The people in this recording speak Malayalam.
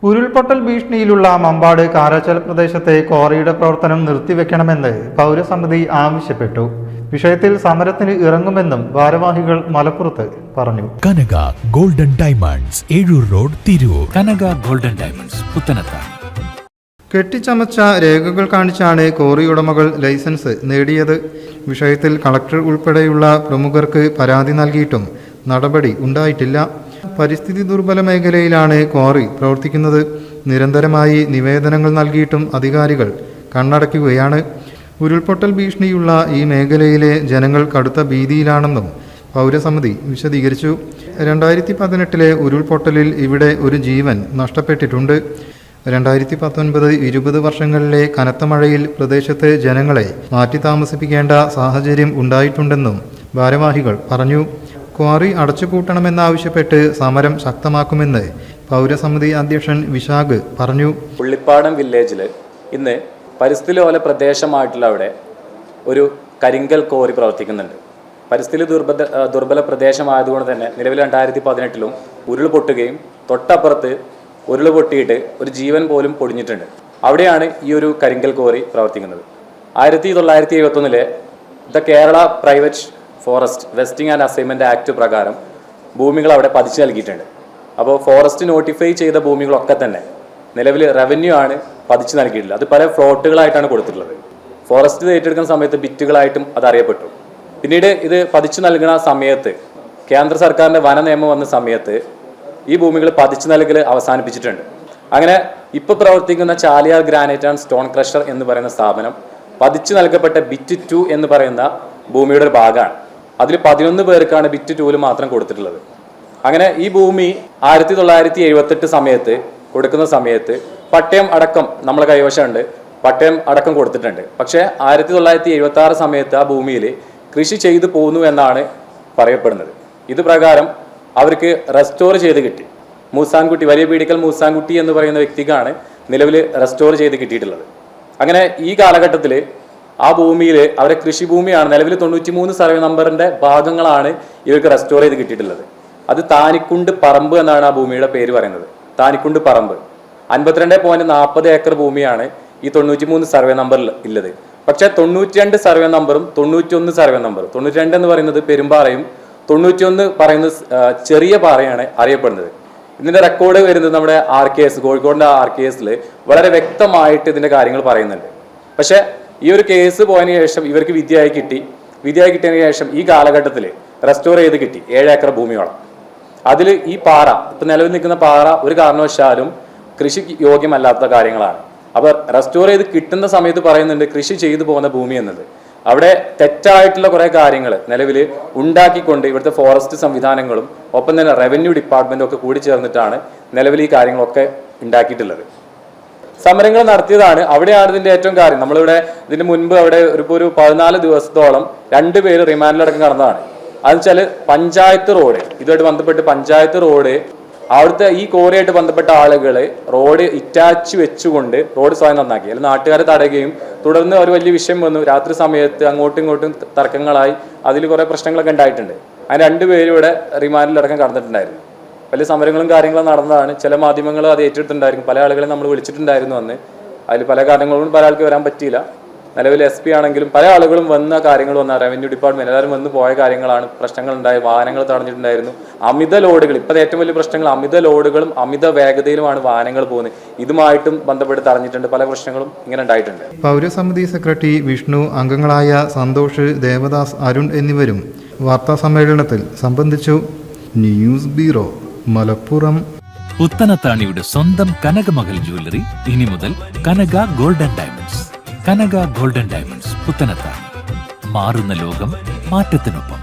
ഉരുൾപൊട്ടൽ ഭീഷണിയിലുള്ള മമ്പാട് കാരാച്ചൽ പ്രദേശത്തെ ക്വാറിയുടെ പ്രവർത്തനം നിർത്തിവെക്കണമെന്ന് പൗരസമിതി ആവശ്യപ്പെട്ടു. വിഷയത്തിൽ സമരത്തിന് ഇറങ്ങുമെന്നും ഭാരവാഹികൾ മലപ്പുറത്ത് പറഞ്ഞു. Kanaka golden diamonds, Ezhur road, Tirur. Kanaka golden diamonds, Puthanathani. കെട്ടിച്ചമച്ച രേഖകൾ കാണിച്ചാണ് ക്വാറി ഉടമകൾ ലൈസൻസ് നേടിയത്. വിഷയത്തിൽ കളക്ടർ ഉൾപ്പെടെയുള്ള പ്രമുഖർക്ക് പരാതി നൽകിയിട്ടും നടപടി ഉണ്ടായിട്ടില്ല. പരിസ്ഥിതി ദുർബല മേഖലയിലാണ് ക്വാറി പ്രവർത്തിക്കുന്നത്. നിരന്തരമായി നിവേദനങ്ങൾ നൽകിയിട്ടും അധികാരികൾ കണ്ണടയ്ക്കുകയാണ്. ഉരുൾപൊട്ടൽ ഭീഷണിയുള്ള ഈ മേഖലയിലെ ജനങ്ങൾ കടുത്ത ഭീതിയിലാണെന്നും പൗരസമിതി വിശദീകരിച്ചു. 2018 ഉരുൾപൊട്ടലിൽ ഇവിടെ ഒരു ജീവൻ നഷ്ടപ്പെട്ടിട്ടുണ്ട്. 2019-20 വർഷങ്ങളിലെ കനത്ത മഴയിൽ പ്രദേശത്തെ ജനങ്ങളെ മാറ്റി താമസിപ്പിക്കേണ്ട സാഹചര്യം ഉണ്ടായിട്ടുണ്ടെന്നും ഭാരവാഹികൾ പറഞ്ഞു. ക്വാറി അടച്ചുപൂട്ടണമെന്നാവശ്യപ്പെട്ട് സമരം ശക്തമാക്കുമെന്ന് പൗരസമിതി അധ്യക്ഷൻ വിശാഖ് പറഞ്ഞു. പുള്ളിപ്പാടം വില്ലേജിൽ ഇന്ന് പരിസ്ഥിതി ലോല പ്രദേശമായിട്ടുള്ള അവിടെ ഒരു കരിങ്കൽ ക്വാറി പ്രവർത്തിക്കുന്നുണ്ട്. പരിസ്ഥിതി ദുർബല പ്രദേശമായതുകൊണ്ട് തന്നെ നിലവിൽ 2018 ഉരുൾ പൊട്ടുകയും തൊട്ടപ്പുറത്ത് ഉരുൾ പൊട്ടിയിട്ട് ഒരു ജീവൻ പോലും പൊടിഞ്ഞിട്ടുണ്ട്. അവിടെയാണ് ഈ ഒരു കരിങ്കൽ ക്വാറി പ്രവർത്തിക്കുന്നത്. 1971 the Kerala private forest vesting and assignment act പ്രകാരം ഭൂമികൾ അവിടെ പതിച്ചു നൽകിയിട്ടുണ്ട്. അപ്പോൾ ഫോറസ്റ്റ് നോട്ടിഫൈ ചെയ്ത ഭൂമികളൊക്കെ തന്നെ നിലവിൽ റവന്യൂ ആണ് പതിച്ചു നൽകിയിട്ടില്ല. അത് പല ഫ്ലോട്ടുകളായിട്ടാണ് കൊടുത്തിട്ടുള്ളത്. ഫോറസ്റ്റ് ഏറ്റെടുക്കുന്ന സമയത്ത് ബിറ്റുകളായിട്ടും അത് അറിയപ്പെട്ടു. പിന്നീട് ഇത് പതിച്ചു നൽകുന്ന സമയത്ത് കേന്ദ്ര സർക്കാരിൻ്റെ വന നിയമം വന്ന സമയത്ത് ഈ ഭൂമികൾ പതിച്ചു നൽകൽ അവസാനിപ്പിച്ചിട്ടുണ്ട്. അങ്ങനെ ഇപ്പോൾ പ്രവർത്തിക്കുന്ന Chaliyar granite and stone crusher എന്ന് പറയുന്ന സ്ഥാപനം പതിച്ചു നൽകപ്പെട്ട ബിറ്റ് 2 എന്ന് പറയുന്ന ഭൂമിയുടെ ഒരു ഭാഗമാണ്. അതിൽ 11 പേർക്കാണ് ബിറ്റ് 2 മാത്രം കൊടുത്തിട്ടുള്ളത്. അങ്ങനെ ഈ ഭൂമി 1978 സമയത്ത് കൊടുക്കുന്ന സമയത്ത് പട്ടയം അടക്കം നമ്മളെ കൈവശമുണ്ട്, പട്ടയം അടക്കം കൊടുത്തിട്ടുണ്ട്. പക്ഷേ 1976 സമയത്ത് ആ ഭൂമിയിൽ കൃഷി ചെയ്തു പോന്നു എന്നാണ് പറയപ്പെടുന്നത്. ഇത് പ്രകാരം അവർക്ക് റെസ്റ്റോർ ചെയ്ത് കിട്ടി. മൂസാൻകുട്ടി, വലിയ പീഡിക്കൽ മൂസാൻകുട്ടി എന്ന് പറയുന്ന വ്യക്തിക്കാണ് നിലവിൽ റെസ്റ്റോർ ചെയ്ത് കിട്ടിയിട്ടുള്ളത്. അങ്ങനെ ഈ കാലഘട്ടത്തിൽ ആ ഭൂമിയിൽ അവരെ കൃഷിഭൂമിയാണ് നിലവിൽ 93 സർവേ നമ്പറിൻ്റെ ഭാഗങ്ങളാണ് ഇവർക്ക് റെസ്റ്റോർ ചെയ്ത് കിട്ടിയിട്ടുള്ളത്. അത് താനിക്കുണ്ട് പറമ്പ് എന്നാണ് ആ ഭൂമിയുടെ പേര് പറയുന്നത്. താനിക്കുണ്ട് പറമ്പ് 52.40 ഏക്കർ ഭൂമിയാണ് ഈ 93 സർവേ നമ്പറിൽ ഉള്ളത്. പക്ഷേ 92 സർവേ നമ്പറും 91 സർവേ നമ്പറും, 92 എന്ന് പറയുന്നത് പെരുമ്പാറയും 91 പറയുന്നത് ചെറിയ പാറയാണ് അറിയപ്പെടുന്നത്. ഇതിൻ്റെ റെക്കോർഡ് വരുന്നത് നമ്മുടെ RKS, കോഴിക്കോടിൻ്റെ RKSൽ വളരെ വ്യക്തമായിട്ട് ഇതിൻ്റെ കാര്യങ്ങൾ പറയുന്നുണ്ട്. പക്ഷേ ഈ ഒരു കേസ് പോയതിനു ശേഷം ഇവർക്ക് വിധിയായി കിട്ടിയതിന് ശേഷം ഈ കാലഘട്ടത്തിൽ റെസ്റ്റോർ ചെയ്ത് കിട്ടി 7 ഏക്കർ ഭൂമിയോളം. അതിൽ ഈ പാറ, ഇപ്പം നിലവിൽ നിൽക്കുന്ന പാറ ഒരു കാരണവശാലും കൃഷി യോഗ്യമല്ലാത്ത കാര്യങ്ങളാണ്. അപ്പോൾ റെസ്റ്റോർ ചെയ്ത് കിട്ടുന്ന സമയത്ത് പറയുന്നുണ്ട് കൃഷി ചെയ്തു പോകുന്ന ഭൂമി എന്നത്. അവിടെ തെറ്റായിട്ടുള്ള കുറേ കാര്യങ്ങൾ നിലവിൽ ഉണ്ടാക്കിക്കൊണ്ട് ഇവിടുത്തെ ഫോറസ്റ്റ് സംവിധാനങ്ങളും ഒപ്പം തന്നെ റവന്യൂ ഡിപ്പാർട്ട്മെൻറ്റും ഒക്കെ കൂടി ചേർന്നിട്ടാണ് നിലവിൽ ഈ കാര്യങ്ങളൊക്കെ ഉണ്ടാക്കിയിട്ടുള്ളത്. സമരങ്ങൾ നടത്തിയതാണ്. അവിടെയാണ് ഇതിൻ്റെ ഏറ്റവും കാര്യം. നമ്മളിവിടെ ഇതിന് മുൻപ് അവിടെ ഒരു 14 ദിവസത്തോളം 2 പേര് റിമാൻഡിലടക്കം കടന്നതാണ്. അതെന്ന് വെച്ചാൽ പഞ്ചായത്ത് റോഡ്, ഇതുമായിട്ട് ബന്ധപ്പെട്ട് പഞ്ചായത്ത് റോഡ്, അവിടുത്തെ ഈ കോറിയായിട്ട് ബന്ധപ്പെട്ട ആളുകൾ റോഡ് ഇറ്റാച്ച് വെച്ചുകൊണ്ട് റോഡ് സ്വയം നന്നാക്കി. അല്ലെങ്കിൽ നാട്ടുകാരെ തടയുകയും തുടർന്ന് ഒരു വലിയ വിഷയം വന്നു. രാത്രി സമയത്ത് അങ്ങോട്ടും ഇങ്ങോട്ടും തർക്കങ്ങളായി അതിൽ കുറേ പ്രശ്നങ്ങളൊക്കെ ഉണ്ടായിട്ടുണ്ട്. അങ്ങനെ 2 പേരും ഇവിടെ റിമാൻഡിലടക്കം കടന്നിട്ടുണ്ടായിരുന്നു. വലിയ സമരങ്ങളും കാര്യങ്ങളും നടന്നതാണ്. ചില മാധ്യമങ്ങൾ അത് ഏറ്റെടുത്തിട്ടുണ്ടായിരിക്കും. പല ആളുകളെ നമ്മൾ വിളിച്ചിട്ടുണ്ടായിരുന്നു അന്ന്. അതിൽ പല കാര്യങ്ങളും പല ആൾക്ക് വരാൻ പറ്റിയില്ല. നിലവിൽ SP ആണെങ്കിലും പല ആളുകളും വന്ന കാര്യങ്ങൾ വന്ന റവന്യൂ ഡിപ്പാർട്ട്മെന്റ് എല്ലാവരും വന്ന് പോയ കാര്യങ്ങളാണ്. പ്രശ്നങ്ങളുണ്ടായി, വാഹനങ്ങൾ തടഞ്ഞിട്ടുണ്ടായിരുന്നു. അമിത ലോഡുകൾ, ഇപ്പോഴത്തെ ഏറ്റവും വലിയ പ്രശ്നങ്ങൾ അമിത ലോഡുകളും അമിത വേഗതയിലുമാണ് വാഹനങ്ങൾ പോകുന്നത്. ഇതുമായിട്ടും ബന്ധപ്പെട്ട് തടഞ്ഞിട്ടുണ്ട്. പല പ്രശ്നങ്ങളും ഇങ്ങനെ ഉണ്ടായിട്ടുണ്ട്. പൗരസമിതി സെക്രട്ടറി വിഷ്ണു, അംഗങ്ങളായ സന്തോഷ്, ദേവദാസ്, അരുൺ എന്നിവരും വാർത്താ സമ്മേളനത്തിൽ സംബന്ധിച്ചു. News bureau, Malappuram. പുത്തനത്താണിയുടെ സ്വന്തം കനകമകൽ ജ്വല്ലറി ഇനി മുതൽ കനക ഗോൾഡൻ ഡയമണ്ട്സ്. കനക ഗോൾഡൻ ഡയമണ്ട്സ്, പുത്തനത്താണി. മാറുന്ന ലോകം, മാറ്റത്തിനൊപ്പം.